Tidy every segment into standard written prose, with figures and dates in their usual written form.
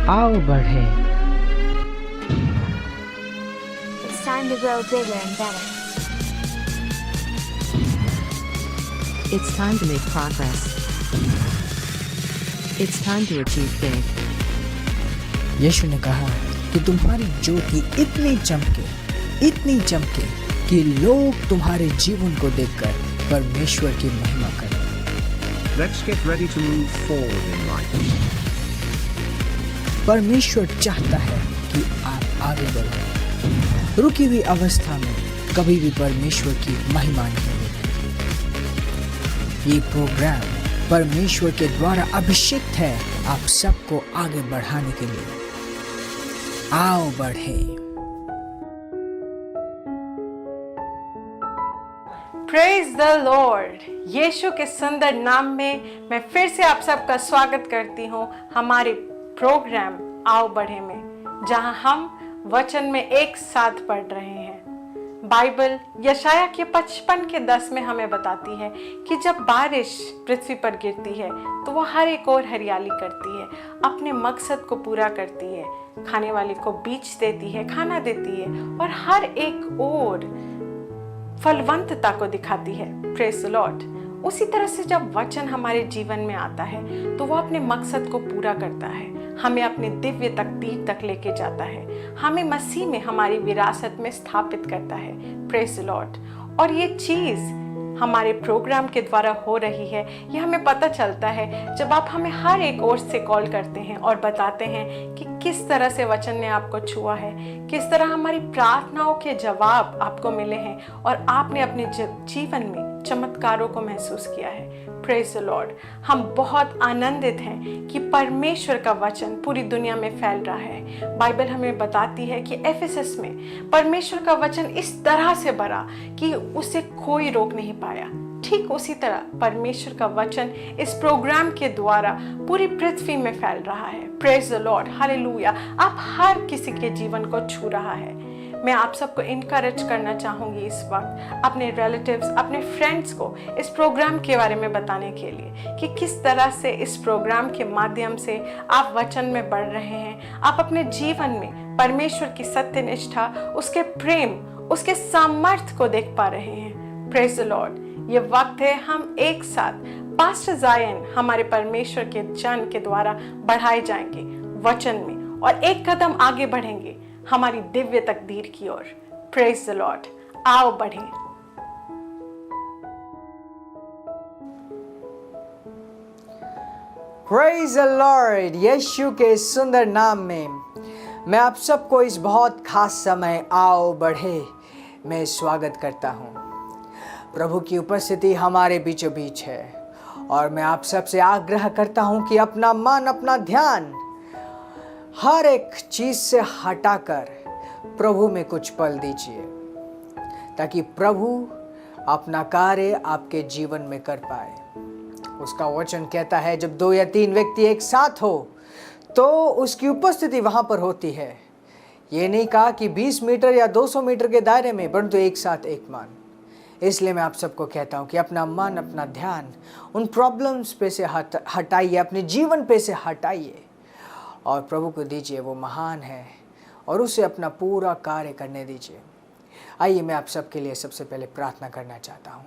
आओ बढ़े। It's time to grow bigger and better. It's time to make progress. It's time to achieve big. यीशु ने कहा कि तुम्हारी ज्योति इतनी चमके कि लोग तुम्हारे जीवन को देखकर परमेश्वर की महिमा करें। Let's get ready to move forward in life. परमेश्वर चाहता है कि आप आगे बढ़ो। रुकी हुई अवस्था में कभी भी परमेश्वर की महिमा नहीं होती। ये प्रोग्राम परमेश्वर के द्वारा अभिषेक है आप सबको आगे बढ़ाने के लिए। आओ बढ़े। Praise the Lord. यीशु के सुंदर नाम में मैं फिर से आप सबका स्वागत करती हूँ हमारे प्रोग्राम आओ बढ़े में, जहाँ हम वचन में एक साथ पढ़ रहे हैं। बाइबल यशाया के 55:10 में हमें बताती है कि जब बारिश पृथ्वी पर गिरती है तो वो हर एक ओर हरियाली करती है, अपने मकसद को पूरा करती है, खाने वाले को बीज देती है, खाना देती है और हर एक ओर फलवंतता को दिखाती है। Praise the Lord. उसी तरह से जब वचन हमारे जीवन में आता है तो वो अपने मकसद को पूरा करता है, हमें अपने दिव्य तकदीर तक लेके जाता है, हमें मसीह में हमारी विरासत में स्थापित करता है। Praise the Lord. और ये चीज़ हमारे प्रोग्राम के द्वारा हो रही है, ये हमें पता चलता है जब आप हमें हर एक ओर से कॉल करते हैं और बताते हैं कि किस तरह से वचन ने आपको छुआ है, किस तरह हमारी प्रार्थनाओं के जवाब आपको मिले हैं और आपने अपने जीवन में चमत्कारों को महसूस किया है। Praise the Lord. हम बहुत आनंदित हैं कि परमेश्वर का वचन पूरी दुनिया में फैल रहा है। बाइबल हमें बताती है कि एफेसस में परमेश्वर का वचन इस तरह से भरा कि उसे कोई रोक नहीं पाया। ठीक उसी तरह परमेश्वर का वचन इस प्रोग्राम के द्वारा पूरी पृथ्वी में फैल रहा है। Praise the Lord. हालेलुया। आप हर किसी के जीवन को छू रहा है। मैं आप सबको इनकरेज करना चाहूँगी इस वक्त अपने रिलेटिव्स, अपने फ्रेंड्स को इस प्रोग्राम के बारे में बताने के लिए कि किस तरह से इस प्रोग्राम के माध्यम से आप वचन में बढ़ रहे हैं, आप अपने जीवन में परमेश्वर की सत्य निष्ठा, उसके प्रेम, उसके सामर्थ्य को देख पा रहे हैं। Praise the Lord. ये वक्त है हम एक साथ पास्टर जायन हमारे परमेश्वर के जन के द्वारा बढ़ाए जाएंगे वचन में और एक कदम आगे बढ़ेंगे हमारी दिव्य तकदीर की ओर। Praise the Lord. आओ बढ़े। Praise the Lord. यीशु के सुंदर नाम में मैं आप सबको इस बहुत खास समय आओ बढ़े में स्वागत करता हूँ। प्रभु की उपस्थिति हमारे बीचों बीच है और मैं आप सबसे आग्रह करता हूँ कि अपना मन, अपना ध्यान हर एक चीज से हटाकर प्रभु में कुछ पल दीजिए ताकि प्रभु अपना कार्य आपके जीवन में कर पाए। उसका वचन कहता है जब 2 या 3 व्यक्ति एक साथ हो तो उसकी उपस्थिति वहां पर होती है। ये नहीं कहा कि 20 मीटर या 200 मीटर के दायरे में, परंतु एक साथ एक मन। इसलिए मैं आप सबको कहता हूँ कि अपना मन, अपना ध्यान उन प्रॉब्लम्स पे से हटाइए, अपने जीवन पे से हटाइए और प्रभु को दीजिए। वो महान है और उसे अपना पूरा कार्य करने दीजिए। आइए मैं आप सबके लिए सबसे पहले प्रार्थना करना चाहता हूँ।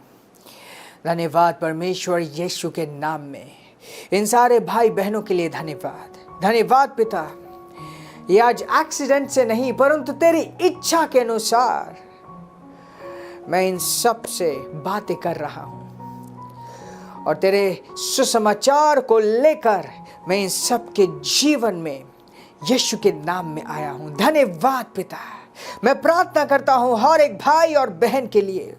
धन्यवाद परमेश्वर यीशु के नाम में इन सारे भाई बहनों के लिए धन्यवाद। धन्यवाद पिता, ये आज एक्सीडेंट से नहीं परंतु तेरी इच्छा के अनुसार मैं इन सब से बातें कर रहा हूँ और तेरे सुसमाचार को लेकर मैं इन सब के जीवन में यीशु के नाम में आया हूँ। धन्यवाद पिता। मैं प्रार्थना करता हूँ हर एक भाई और बहन के लिए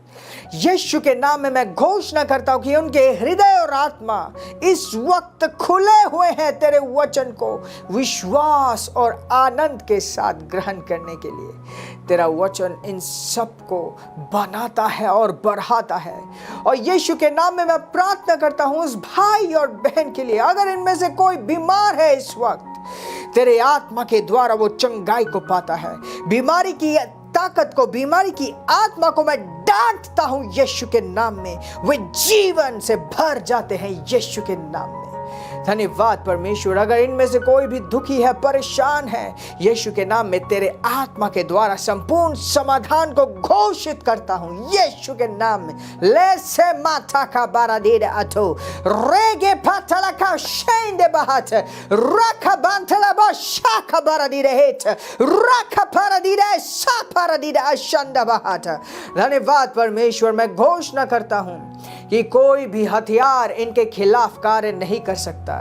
यीशु के नाम में मैं घोषणा करता हूँ कि उनके हृदय और आत्मा इस वक्त खुले हुए हैं तेरे वचन को विश्वास और आनंद के साथ ग्रहण करने के लिए। तेरा वचन इन सब को बनाता है और बढ़ाता है और यीशु के नाम में मैं प्रार्थना करता हूँ उस भाई और बहन के लिए अगर इनमें से कोई बीमार है इस वक्त तेरे आत्मा के द्वारा वो चंगाई को पाता है। बीमारी की ताकत को, बीमारी की आत्मा को मैं डांटता हूं यीशु के नाम में। वे जीवन से भर जाते हैं यीशु के नाम में। धन्यवाद परमेश्वर, अगर इनमें से कोई भी दुखी है, परेशान है, यीशु के नाम में तेरे आत्मा के द्वारा संपूर्ण समाधान को घोषित करता हूं यीशु के नाम में। ले से माथा का बारादीर अथो रेगे पातला का शेंदे बहात रखा बांतला बा शाखा बारादीर हेत रखा पारादीर सा पारादीर अशंदा बहात। धन्यवाद परमेश्वर, मैं घोषणा करता हूं कि कोई भी हथियार इनके खिलाफ कार्य नहीं कर सकता,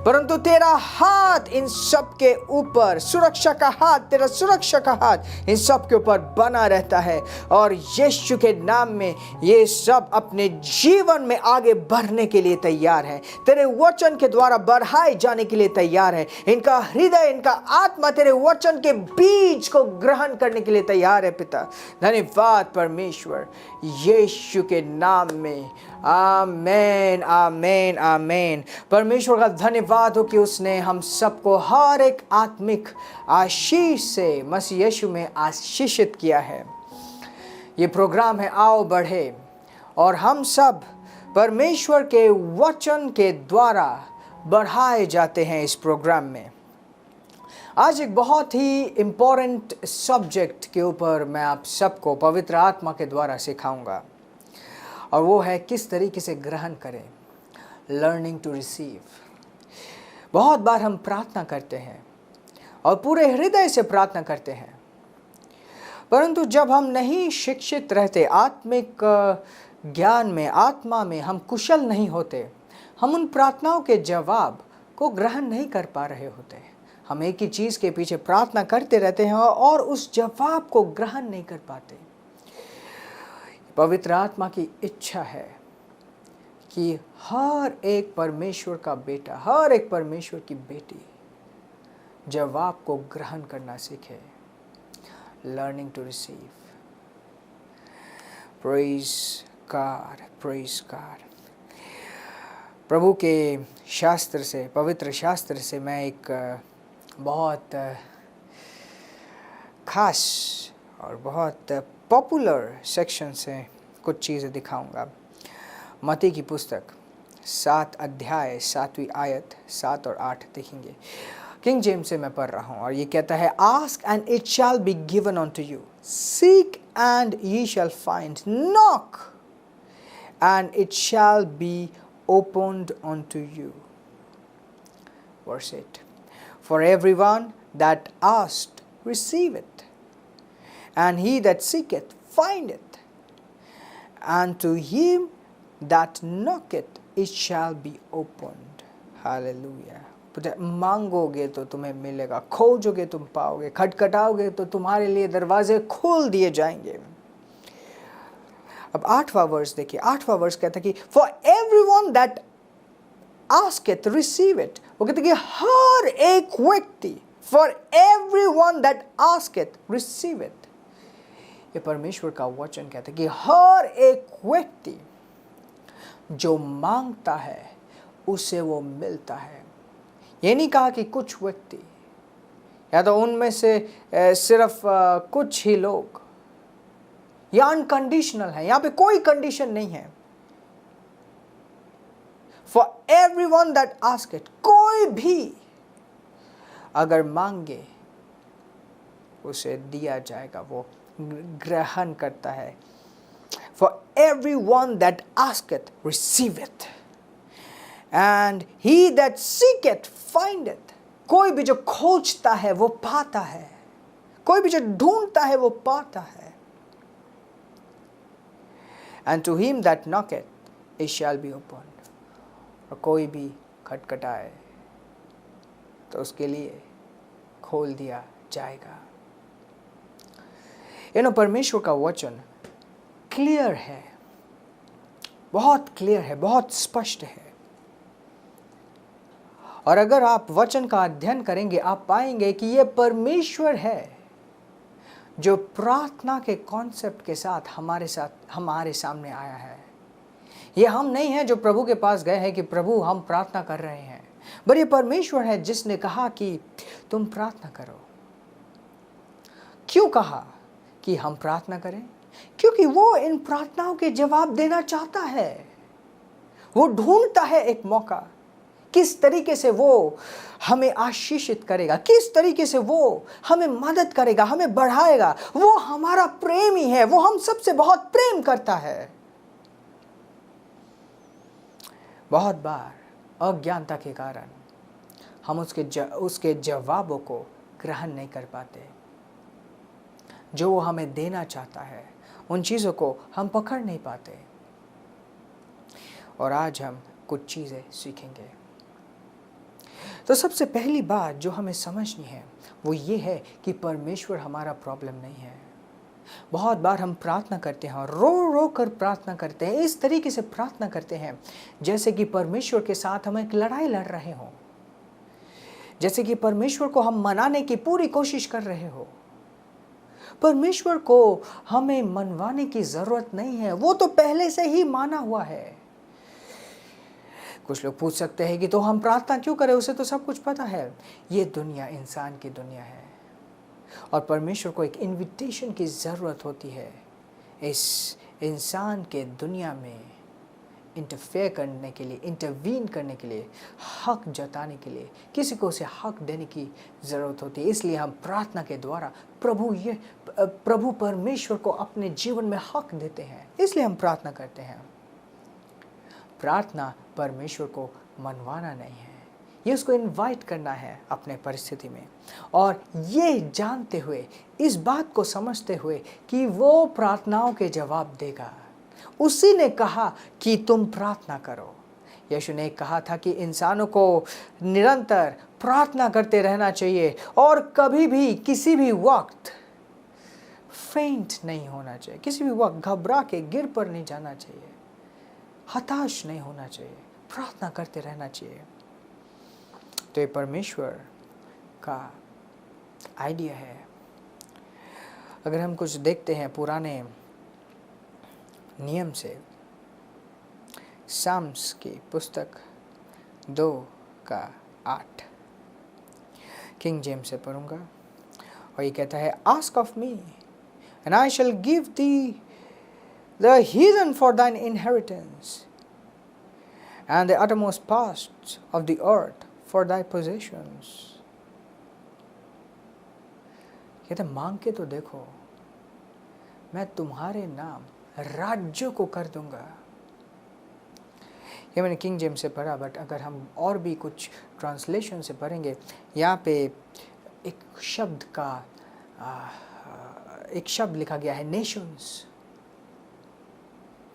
परंतु तेरा हाथ इन सब के ऊपर, सुरक्षा का हाथ, तेरा सुरक्षा का हाथ इन सब के ऊपर बना रहता है। और यीशु के नाम में ये सब अपने जीवन में आगे बढ़ने के लिए तैयार है, तेरे वचन के द्वारा बढ़ाए जाने के लिए तैयार है। इनका हृदय, इनका आत्मा तेरे वचन के बीज को ग्रहण करने के लिए तैयार है पिता। धन्यवाद परमेश्वर, यीशु के नाम में आमेन आमेन आमेन। परमेश्वर का धन्यवाद हो कि उसने हम सबको हर एक आत्मिक आशीष से मसीह यीशु में आशीषित किया है। ये प्रोग्राम है आओ बढ़े, और हम सब परमेश्वर के वचन के द्वारा बढ़ाए जाते हैं इस प्रोग्राम में। आज एक बहुत ही इम्पोर्टेंट सब्जेक्ट के ऊपर मैं आप सबको पवित्र आत्मा के द्वारा सिखाऊंगा, और वो है किस तरीके से ग्रहण करें, लर्निंग टू रिसीव। बहुत बार हम प्रार्थना करते हैं और पूरे हृदय से प्रार्थना करते हैं, परंतु जब हम नहीं शिक्षित रहते, आत्मिक ज्ञान में, आत्मा में हम कुशल नहीं होते, हम उन प्रार्थनाओं के जवाब को ग्रहण नहीं कर पा रहे होते। हम एक ही चीज़ के पीछे प्रार्थना करते रहते हैं और उस जवाब को ग्रहण नहीं कर पाते। पवित्र आत्मा की इच्छा है कि हर एक परमेश्वर का बेटा, हर एक परमेश्वर की बेटी जवाब को ग्रहण करना सीखे। Learning to receive. Praise God, praise God. प्रभु के शास्त्र से, पवित्र शास्त्र से मैं एक बहुत खास और बहुत पॉपुलर सेक्शन से कुछ चीज़ें दिखाऊंगा। मत्ती की पुस्तक 7 अध्याय 7वीं आयत 7 और 8 देखेंगे। किंग जेम्स से मैं पढ़ रहा हूँ, और ये कहता है, ask and it shall be given unto you, seek and ye shall find, knock and it shall be opened unto you. Verse 8. For everyone that asked receiveth, and he that seeketh findeth, and to him that knocketh it shall be opened. Hallelujah. मांगोगे तो तुम्हें मिलेगा, खोजोगे तुम पाओगे, खटखटाओगे तो तुम्हारे लिए दरवाजे खोल दिए जाएंगे। अब 8वां वर्स देखिए। 8वां वर्स कहता है कि for everyone that asketh receive it. वो कहते कि हर एक व्यक्ति, for everyone that asketh receive it. ये परमेश्वर का वचन कहता है कि हर एक व्यक्ति जो मांगता है उसे वो मिलता है। ये नहीं कहा कि कुछ व्यक्ति, या तो उनमें से सिर्फ कुछ ही लोग, या अनकंडीशनल है, यहाँ पे कोई कंडीशन नहीं है। For everyone that ask it, कोई भी अगर मांगे उसे दिया जाएगा, वो ग्रहण करता है। For everyone that asketh receiveth, and he that seeketh findeth। कोई भी जो खोजता है वो पाता है, कोई भी जो ढूंढता है वो पाता है। And to him that knocketh it shall be opened। और कोई भी खटखटाए तो उसके लिए खोल दिया जाएगा। परमेश्वर का वचन क्लियर है, बहुत क्लियर है, बहुत स्पष्ट है। और अगर आप वचन का अध्ययन करेंगे, आप पाएंगे कि यह परमेश्वर है जो प्रार्थना के कॉन्सेप्ट के साथ हमारे सामने आया है। ये हम नहीं हैं जो प्रभु के पास गए हैं कि प्रभु हम प्रार्थना कर रहे हैं, पर ये परमेश्वर है जिसने कहा कि तुम प्रार्थना करो। क्यों कहा कि हम प्रार्थना करें? क्योंकि वो इन प्रार्थनाओं के जवाब देना चाहता है। वो ढूंढता है एक मौका किस तरीके से वो हमें आशीषित करेगा, किस तरीके से वो हमें मदद करेगा, हमें बढ़ाएगा। वो हमारा प्रेमी है, वो हम सबसे बहुत प्रेम करता है। बहुत बार अज्ञानता के कारण हम उसके जवाबों को ग्रहण नहीं कर पाते। जो वो हमें देना चाहता है उन चीज़ों को हम पकड़ नहीं पाते। और आज हम कुछ चीज़ें सीखेंगे। तो सबसे पहली बात जो हमें समझनी है वो ये है कि परमेश्वर हमारा प्रॉब्लम नहीं है। बहुत बार हम प्रार्थना करते हैं और रो रो कर प्रार्थना करते हैं, इस तरीके से प्रार्थना करते हैं जैसे कि परमेश्वर के साथ हम एक लड़ाई लड़ रहे हों, जैसे कि परमेश्वर को हम मनाने की पूरी कोशिश कर रहे हो। परमेश्वर को हमें मनवाने की जरूरत नहीं है, वो तो पहले से ही माना हुआ है। कुछ लोग पूछ सकते हैं कि तो हम प्रार्थना क्यों करें, उसे तो सब कुछ पता है। ये दुनिया इंसान की दुनिया है और परमेश्वर को एक इनविटेशन की ज़रूरत होती है इस इंसान के दुनिया में इंटरफेयर करने के लिए, इंटरवीन करने के लिए, हक जताने के लिए, किसी को उसे हक देने की ज़रूरत होती है। इसलिए हम प्रार्थना के द्वारा प्रभु परमेश्वर को अपने जीवन में हक देते हैं, इसलिए हम प्रार्थना करते हैं। प्रार्थना परमेश्वर को मनवाना नहीं है, ये उसको इनवाइट करना है अपने परिस्थिति में। और ये जानते हुए, इस बात को समझते हुए कि वो प्रार्थनाओं के जवाब देगा। उसी ने कहा कि तुम प्रार्थना करो। यीशु ने कहा था कि इंसानों को निरंतर प्रार्थना करते रहना चाहिए और कभी भी किसी भी वक्त फेंट नहीं होना चाहिए, किसी भी वक्त घबरा के गिर पर नहीं जाना चाहिए, हताश नहीं होना चाहिए, प्रार्थना करते रहना चाहिए। तो ये परमेश्वर का आइडिया है। अगर हम कुछ देखते हैं पुराने नियम से, साम्स की पुस्तक 2:8 किंग जेम्स से पढ़ूंगा और ये कहता है, ask of me and I shell give the the heathen for दाइन inheritance and the uttermost parts of the earth for thy possessions। कहते मांग के तो देखो, मैं तुम्हारे नाम राज्यों को कर दूंगा। ये मैंने किंग जेम्स से पढ़ा, बट अगर हम और भी कुछ ट्रांसलेशन से पढ़ेंगे, यहाँ पे एक शब्द लिखा गया है, नेशंस।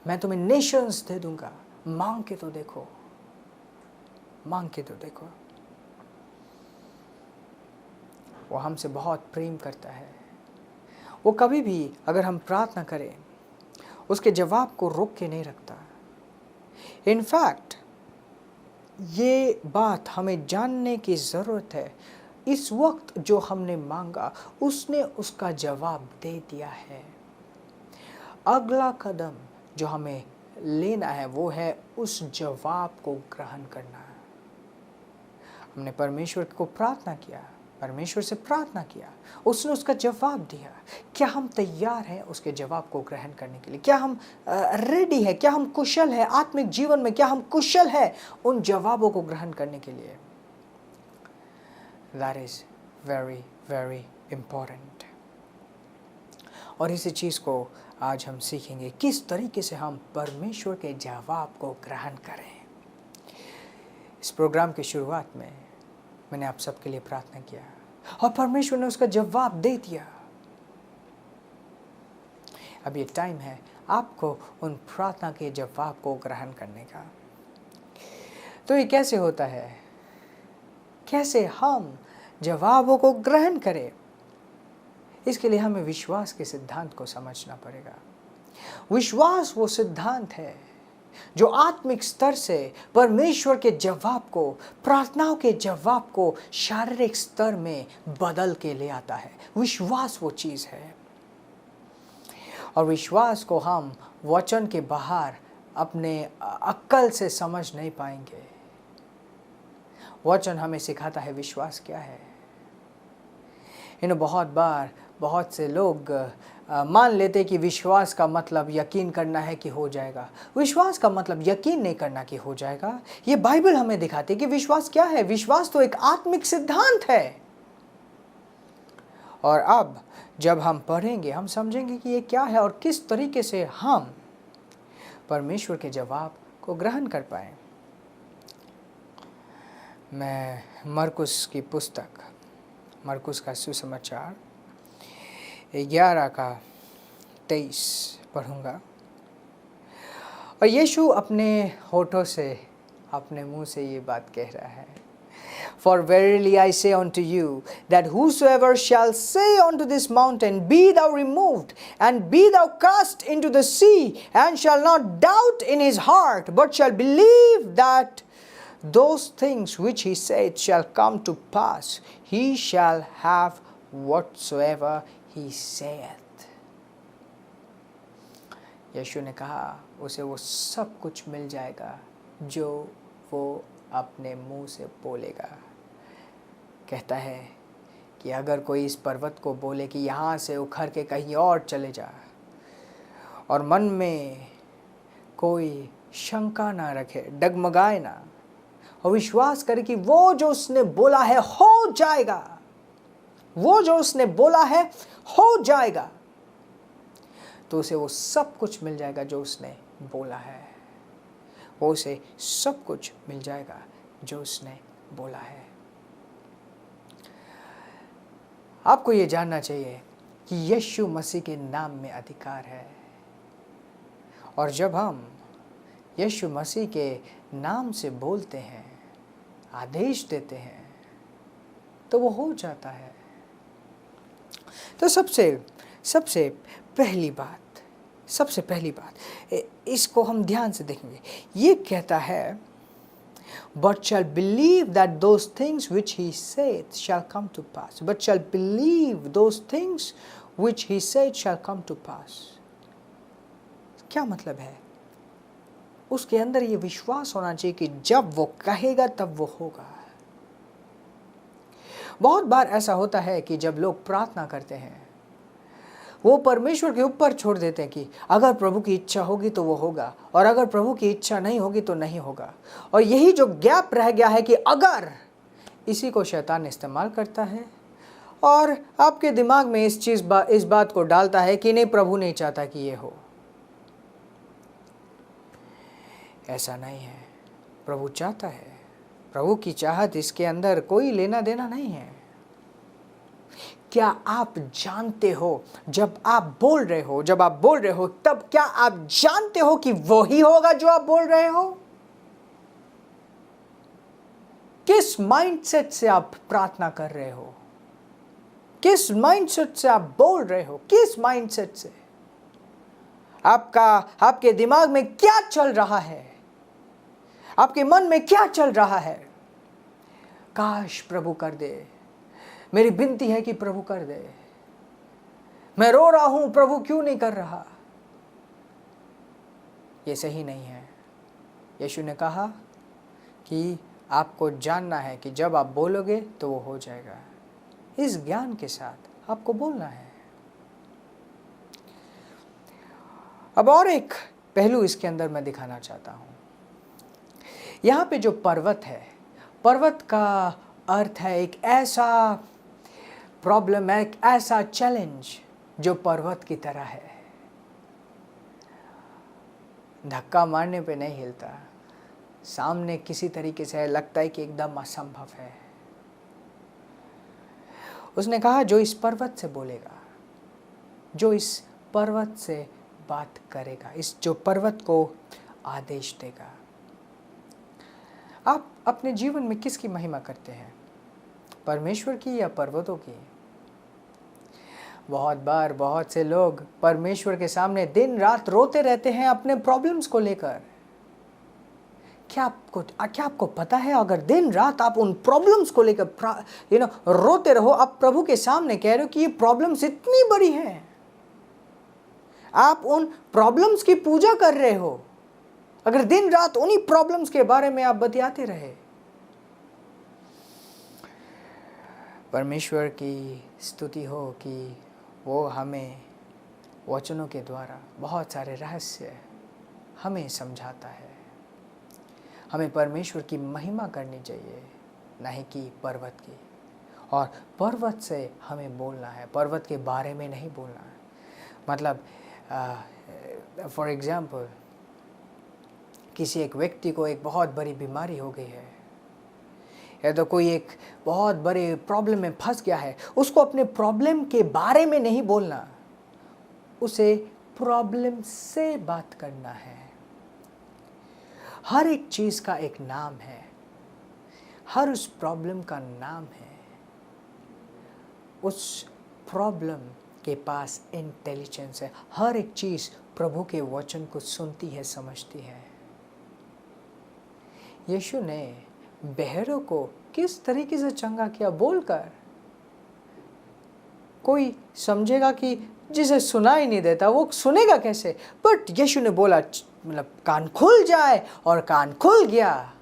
मैं तुम्हें नेशंस दे दूंगा, मांग के तो देखो, मांग के तो देखो। वो हमसे बहुत प्रेम करता है। वो कभी भी अगर हम प्रार्थना करें उसके जवाब को रोक के नहीं रखता। इनफैक्ट ये बात हमें जानने की ज़रूरत है, इस वक्त जो हमने मांगा उसने उसका जवाब दे दिया है। अगला कदम जो हमें लेना है वो है उस जवाब को ग्रहण करना। हमने परमेश्वर को प्रार्थना किया, परमेश्वर से प्रार्थना किया, उसने उसका जवाब दिया। क्या हम तैयार हैं उसके जवाब को ग्रहण करने के लिए? क्या हम रेडी हैं? क्या हम कुशल हैं आत्मिक जीवन में? क्या हम कुशल हैं उन जवाबों को ग्रहण करने के लिए? That is very very important। और इसी चीज़ को आज हम सीखेंगे, किस तरीके से हम परमेश्वर के जवाब को ग्रहण करें। इस प्रोग्राम की शुरुआत में मैंने आप सबके लिए प्रार्थना किया और परमेश्वर ने उसका जवाब दे दिया। अब ये टाइम है आपको उन प्रार्थना के जवाब को ग्रहण करने का। तो ये कैसे होता है? कैसे हम जवाबों को ग्रहण करें? इसके लिए हमें विश्वास के सिद्धांत को समझना पड़ेगा। विश्वास वो सिद्धांत है जो आत्मिक स्तर से परमेश्वर के जवाब को, प्रार्थनाओं के जवाब को शारीरिक स्तर में बदल के ले आता है। विश्वास वो चीज़ है और विश्वास को हम वचन के बाहर अपने अक्ल से समझ नहीं पाएंगे। वचन हमें सिखाता है विश्वास क्या है। बहुत बार बहुत से लोग मान लेते कि विश्वास का मतलब यकीन करना है कि हो जाएगा। विश्वास का मतलब यकीन नहीं करना कि हो जाएगा। ये बाइबल हमें दिखाती है कि विश्वास क्या है। विश्वास तो एक आत्मिक सिद्धांत है। और अब जब हम पढ़ेंगे हम समझेंगे कि ये क्या है और किस तरीके से हम परमेश्वर के जवाब को ग्रहण कर पाए। मैं मरकुस की पुस्तक, मरकुस का सुसमाचार 11 का 23 पढ़ूंगा। और यीशु अपने होठों से, अपने मुंह से ये बात कह रहा है, For verily I say unto you, that whosoever shall say unto this mountain, Be thou removed, and be thou cast into the sea, and shall not doubt in his heart, but shall believe that those things which he saith shall come to pass, he shall have whatsoever he saith. यीशु ने कहा उसे वो सब कुछ मिल जाएगा जो वो अपने मुंह से बोलेगा। कहता है कि अगर कोई इस पर्वत को बोले कि यहाँ से उखड़ के कहीं और चले जा, और मन में कोई शंका ना रखे, डगमगाए ना, और विश्वास करे कि वो जो उसने बोला है हो जाएगा, वो जो उसने बोला है हो जाएगा, तो उसे वो सब कुछ मिल जाएगा जो उसने बोला है। वो उसे सब कुछ मिल जाएगा जो उसने बोला है। आपको ये जानना चाहिए कि यीशु मसीह के नाम में अधिकार है, और जब हम यीशु मसीह के नाम से बोलते हैं, आदेश देते हैं, तो वो हो जाता है। तो सबसे पहली बात इसको हम ध्यान से देखेंगे। ये कहता है but shall believe that those things which he saith shall come to pass. But shall believe those things which he said shall come to pass. क्या मतलब है? उसके अंदर ये विश्वास होना चाहिए कि जब वो कहेगा तब वो होगा। बहुत बार ऐसा होता है कि जब लोग प्रार्थना करते हैं वो परमेश्वर के ऊपर छोड़ देते हैं कि अगर प्रभु की इच्छा होगी तो वो होगा, और अगर प्रभु की इच्छा नहीं होगी तो नहीं होगा। और यही जो गैप रह गया है कि अगर, इसी को शैतान इस्तेमाल करता है और आपके दिमाग में इस बात को डालता है कि नहीं, प्रभु नहीं चाहता कि ये हो। ऐसा नहीं है, प्रभु चाहता है। प्रभु की चाहत इसके अंदर कोई लेना देना नहीं है। क्या आप जानते हो जब आप बोल रहे हो तब क्या आप जानते हो कि वो ही होगा जो आप बोल रहे हो? किस माइंडसेट से आप प्रार्थना कर रहे हो? किस माइंडसेट से आप बोल रहे हो? किस माइंडसेट से? आपके दिमाग में क्या चल रहा है? आपके मन में क्या चल रहा है? काश प्रभु कर दे, मेरी विनती है कि प्रभु कर दे, मैं रो रहा हूं, प्रभु क्यों नहीं कर रहा? ये सही नहीं है। यीशु ने कहा कि आपको जानना है कि जब आप बोलोगे तो वो हो जाएगा। इस ज्ञान के साथ आपको बोलना है। अब और एक पहलू इसके अंदर मैं दिखाना चाहता हूं। यहां पे जो पर्वत है, पर्वत का अर्थ है एक ऐसा प्रॉब्लम है, एक ऐसा चैलेंज जो पर्वत की तरह है, धक्का मारने पे नहीं हिलता, सामने किसी तरीके से लगता है कि एकदम असंभव है। उसने कहा जो इस पर्वत से बोलेगा, जो इस पर्वत से बात करेगा, इस जो पर्वत को आदेश देगा। आप अपने जीवन में किसकी महिमा करते हैं, परमेश्वर की या पर्वतों की? बहुत बार बहुत से लोग परमेश्वर के सामने दिन रात रोते रहते हैं अपने प्रॉब्लम्स को लेकर। क्या आपको पता है, अगर दिन रात आप उन प्रॉब्लम्स को लेकर रोते रहो, आप प्रभु के सामने कह रहे हो कि ये प्रॉब्लम्स इतनी बड़ी हैं, आप उन प्रॉब्लम्स की पूजा कर रहे हो, अगर दिन रात उन्हीं प्रॉब्लम्स के बारे में आप बतियाते रहे। परमेश्वर की स्तुति हो कि वो हमें वचनों के द्वारा बहुत सारे रहस्य हमें समझाता है। हमें परमेश्वर की महिमा करनी चाहिए, नहीं कि पर्वत की। और पर्वत से हमें बोलना है, पर्वत के बारे में नहीं बोलना है। मतलब फॉर एग्ज़ाम्पल किसी एक व्यक्ति को एक बहुत बड़ी बीमारी हो गई है, या तो कोई एक बहुत बड़े प्रॉब्लम में फंस गया है, उसको अपने प्रॉब्लम के बारे में नहीं बोलना, उसे प्रॉब्लम से बात करना है। हर एक चीज़ का एक नाम है, हर उस प्रॉब्लम का नाम है। उस प्रॉब्लम के पास इंटेलिजेंस है। हर एक चीज़ प्रभु के वचन को सुनती है, समझती है। यीशु ने बहरों को किस तरीके से चंगा किया बोलकर। कोई समझेगा कि जिसे सुनाई नहीं देता वो सुनेगा कैसे, बट यीशु ने बोला मतलब कान खुल जाए, और कान खुल गया।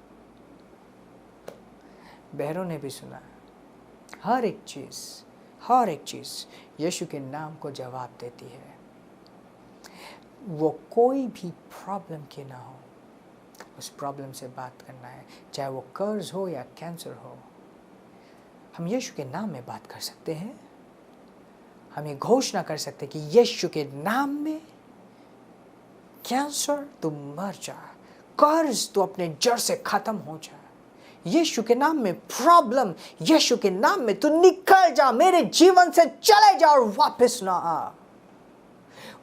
बहरों ने भी सुना। हर एक चीज़ यीशु के नाम को जवाब देती है। वो कोई भी प्रॉब्लम की ना हो, उस प्रॉब्लम से बात करना है, चाहे वो कर्ज हो या कैंसर हो। हम यीशु के नाम में बात कर सकते हैं। हम ये घोषणा कर सकते हैं कि यीशु के नाम में कैंसर तू मर जा, कर्ज तू अपने जड़ से खत्म हो जा। यीशु के नाम में प्रॉब्लम, यीशु के नाम में तू निकल जा, मेरे जीवन से चले जा और वापस ना आ।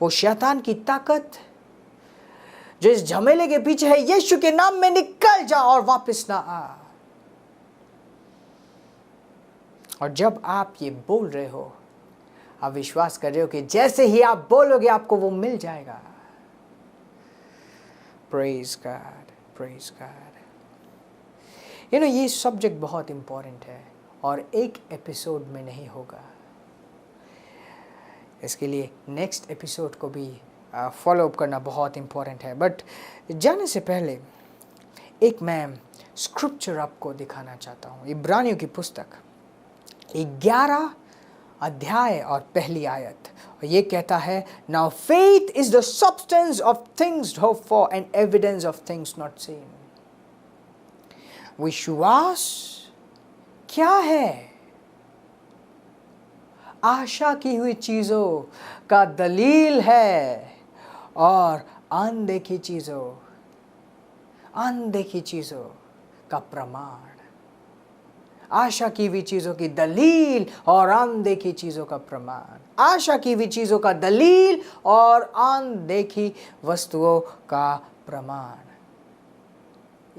वो शैतान की ताकत जो इस झमेले के पीछे है, यीशु के नाम में निकल जा और वापस ना आ। और जब आप ये बोल रहे हो, आप विश्वास कर रहे हो कि जैसे ही आप बोलोगे आपको वो मिल जाएगा। Praise God, praise God. ये सब्जेक्ट बहुत इंपॉर्टेंट है और एक एपिसोड में नहीं होगा। इसके लिए नेक्स्ट एपिसोड को भी फॉलो अप करना बहुत इंपॉर्टेंट है। बट जाने से पहले एक मैं स्क्रिप्चर आपको दिखाना चाहता हूँ। इब्रानियों की पुस्तक 11 अध्याय और पहली आयत, और ये कहता है, now faith is the substance of things hoped for and evidence of things not seen. विश्वास क्या है? आशा की हुई चीजों का दलील है और अनदेखी चीजों का प्रमाण। आशा की हुई चीजों की दलील और अनदेखी चीजों का प्रमाण। आशा की हुई चीजों का दलील और अनदेखी वस्तुओं का प्रमाण।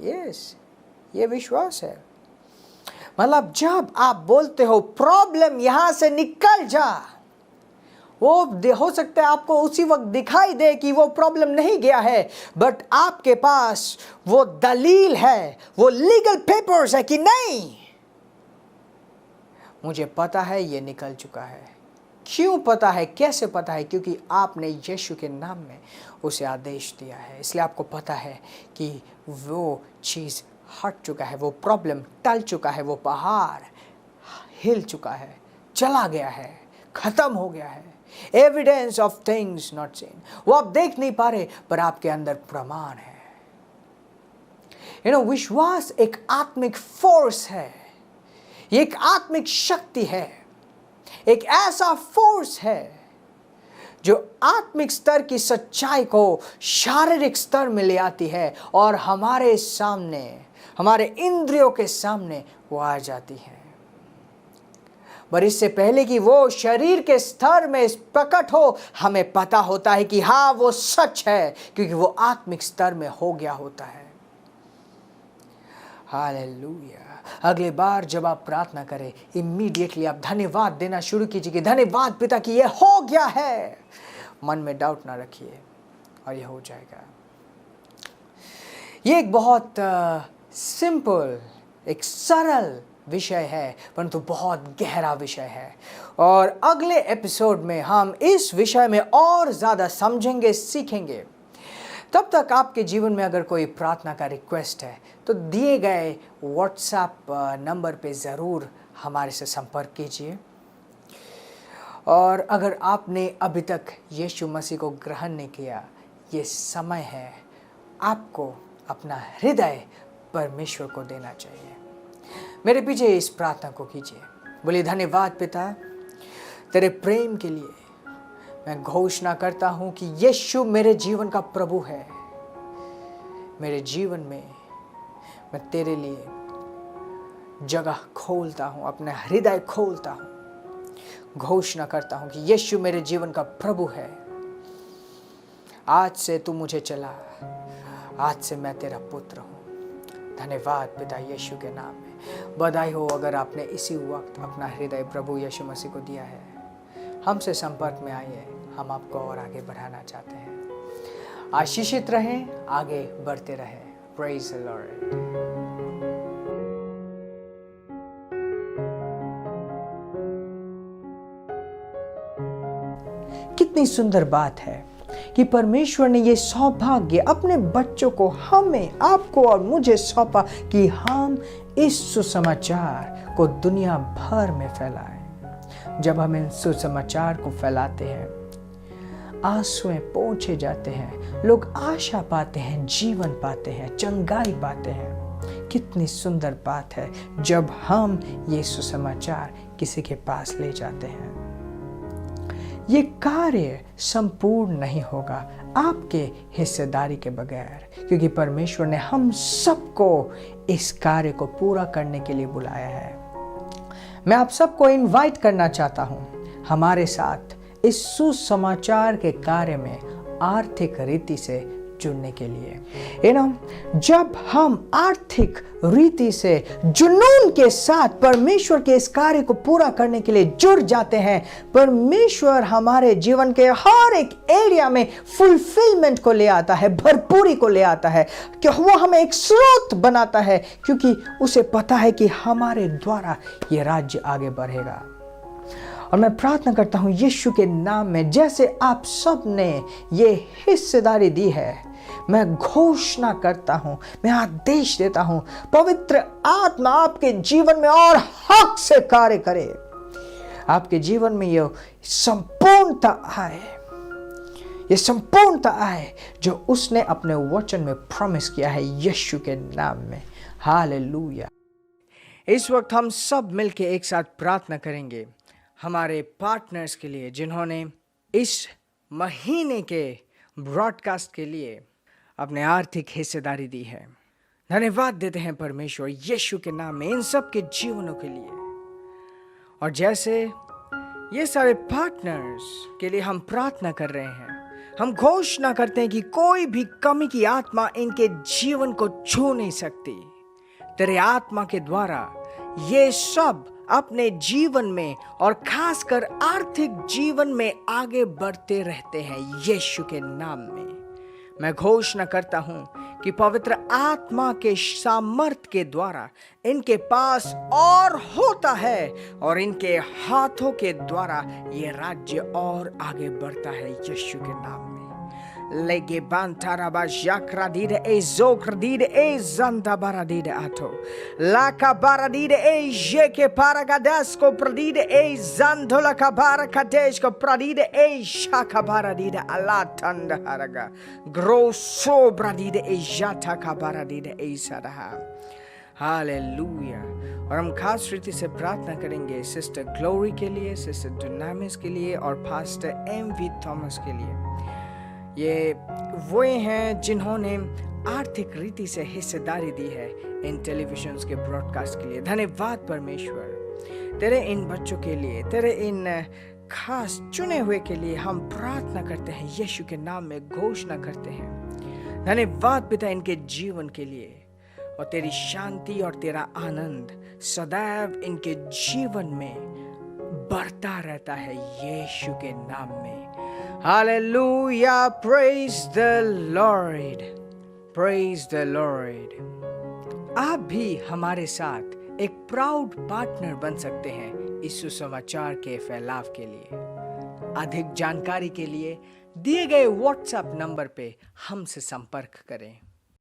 यस, ये विश्वास है। मतलब जब आप बोलते हो प्रॉब्लम यहां से निकल जा, वो हो सकता है आपको उसी वक्त दिखाई दे कि वो प्रॉब्लम नहीं गया है, बट आपके पास वो दलील है, वो लीगल पेपर्स है कि नहीं, मुझे पता है ये निकल चुका है। क्यों पता है, कैसे पता है? क्योंकि आपने यीशु के नाम में उसे आदेश दिया है। इसलिए आपको पता है कि वो चीज़ हट चुका है, वो प्रॉब्लम टल चुका है, वो पहाड़ हिल चुका है, चला गया है, खत्म हो गया है। Evidence of things not seen. वो आप देख नहीं पा रहे, पर आपके अंदर प्रमाण है। विश्वास एक आत्मिक फोर्स है, ये एक आत्मिक शक्ति है, एक ऐसा फोर्स है जो आत्मिक स्तर की सच्चाई को शारीरिक स्तर में ले आती है और हमारे सामने, हमारे इंद्रियों के सामने वो आ जाती है। पर इससे पहले कि वो शरीर के स्तर में प्रकट हो, हमें पता होता है कि हाँ वो सच है, क्योंकि वो आत्मिक स्तर में हो गया होता है। हालेलुया। अगली बार जब आप प्रार्थना करें, इमीडिएटली आप धन्यवाद देना शुरू कीजिए कि धन्यवाद पिता कि ये हो गया है। मन में डाउट ना रखिए और ये हो जाएगा। ये एक बहुत सिंपल, एक सरल विषय है, परंतु बहुत गहरा विषय है। और अगले एपिसोड में हम इस विषय में और ज़्यादा समझेंगे, सीखेंगे। तब तक आपके जीवन में अगर कोई प्रार्थना का रिक्वेस्ट है तो दिए गए व्हाट्सएप नंबर पे ज़रूर हमारे से संपर्क कीजिए। और अगर आपने अभी तक यीशु मसीह को ग्रहण नहीं किया, ये समय है आपको अपना हृदय परमेश्वर को देना चाहिए। मेरे पीछे इस प्रार्थना को कीजिए। बोलिए, धन्यवाद पिता तेरे प्रेम के लिए। मैं घोषणा करता हूँ कि यीशु मेरे जीवन का प्रभु है। मेरे जीवन में मैं तेरे लिए जगह खोलता हूँ, अपना हृदय खोलता हूँ। घोषणा करता हूँ कि यीशु मेरे जीवन का प्रभु है। आज से तू मुझे चला, आज से मैं तेरा पुत्र हूँ। धन्यवाद पिता यीशु के नाम में। बधाई हो अगर आपने इसी वक्त अपना हृदय प्रभु यीशु मसीह को दिया है। हमसे संपर्क में आइए, हम आपको और आगे बढ़ाना चाहते हैं। आशीषित रहें, आगे बढ़ते रहें। Praise the Lord. कितनी सुंदर बात है कि परमेश्वर ने ये सौभाग्य अपने बच्चों को, हमें, आपको और मुझे सौंपा कि हम इस सुसमाचार को दुनिया भर में फैलाएं। जब हम इन सुसमाचार को फैलाते हैं, आंसुएं पोंछे जाते हैं, लोग आशा पाते हैं, जीवन पाते हैं, चंगाई पाते हैं। कितनी सुंदर बात है जब हम ये सुसमाचार किसी के पास ले जाते हैं। ये कार्य संपूर्ण नहीं होगा आपके हिस्सेदारी के बगैर, क्योंकि परमेश्वर ने हम सबको इस कार्य को पूरा करने के लिए बुलाया है। मैं आप सबको इनवाइट करना चाहता हूं हमारे साथ इस सुसमाचार के कार्य में आर्थिक रीति से जुड़ने के लिए। जब हम आर्थिक रीति से जुनून के साथ परमेश्वर के इस कार्य को पूरा करने के लिए जुड़ जाते हैं, परमेश्वर हमारे जीवन के हर एक एरिया में फुलफिलमेंट को ले आता है, भरपूरी को ले आता है, कि वो हमें एक स्रोत बनाता है, क्योंकि उसे पता है कि हमारे द्वारा ये राज्य आगे बढ़ेगा। और मैं प्रार्थना करता हूं यीशु के नाम में, जैसे आप सब ने ये हिस्सेदारी दी है, मैं घोषणा करता हूं, मैं आदेश देता हूं, पवित्र आत्मा आपके जीवन में और हक से कार्य करे। आपके जीवन में ये संपूर्णता आए, ये संपूर्णता आए जो उसने अपने वचन में प्रॉमिस किया है, यीशु के नाम में। हालेलुया। इस वक्त हम सब मिलके एक साथ प्रार्थना करेंगे हमारे पार्टनर्स के लिए, जिन्होंने इस महीने के ब्रॉडकास्ट के लिए अपने आर्थिक हिस्सेदारी दी है। धन्यवाद देते हैं परमेश्वर यीशु के नाम में इन सब के जीवनों के लिए। और जैसे ये सारे पार्टनर्स के लिए हम प्रार्थना कर रहे हैं, हम घोषणा करते हैं कि कोई भी कमी की आत्मा इनके जीवन को छू नहीं सकती। तेरे आत्मा के द्वारा ये सब अपने जीवन में और खासकर आर्थिक जीवन में आगे बढ़ते रहते हैं यीशु के नाम में। मैं घोषणा करता हूं कि पवित्र आत्मा के सामर्थ के द्वारा इनके पास और होता है और इनके हाथों के द्वारा ये राज्य और आगे बढ़ता है यीशु के नाम में। Lege bantaraba jakradide e zokradide e zandabaradide ato. Laka baradide e jeke paragadasko pradide e zandola kabara kadeshko pradide e shakabaradide alatanda haraga. Grosso bradide e jata kabaradide e sadaha. Hallelujah. और हम खास रीति से प्रार्थना करेंगे sister glory के लिए, sister डुनामिस के लिए और पास्टर एम.वी. थॉमस के लिए। ये वो हैं जिन्होंने आर्थिक रीति से हिस्सेदारी दी है इन टेलीविजन के ब्रॉडकास्ट के लिए। धन्यवाद परमेश्वर तेरे इन बच्चों के लिए, तेरे इन खास चुने हुए के लिए हम प्रार्थना करते हैं, यीशु के नाम में घोषणा करते हैं। धन्यवाद पिता इनके जीवन के लिए, और तेरी शांति और तेरा आनंद सदैव इनके जीवन में बढ़ता रहता है यीशु के नाम में। Hallelujah. Praise the Lord, praise the Lord. आप भी हमारे साथ एक प्राउड पार्टनर बन सकते हैं इस सुसमाचार के फैलाव के लिए। अधिक जानकारी के लिए दिए गए व्हाट्सएप नंबर पे हमसे संपर्क करें।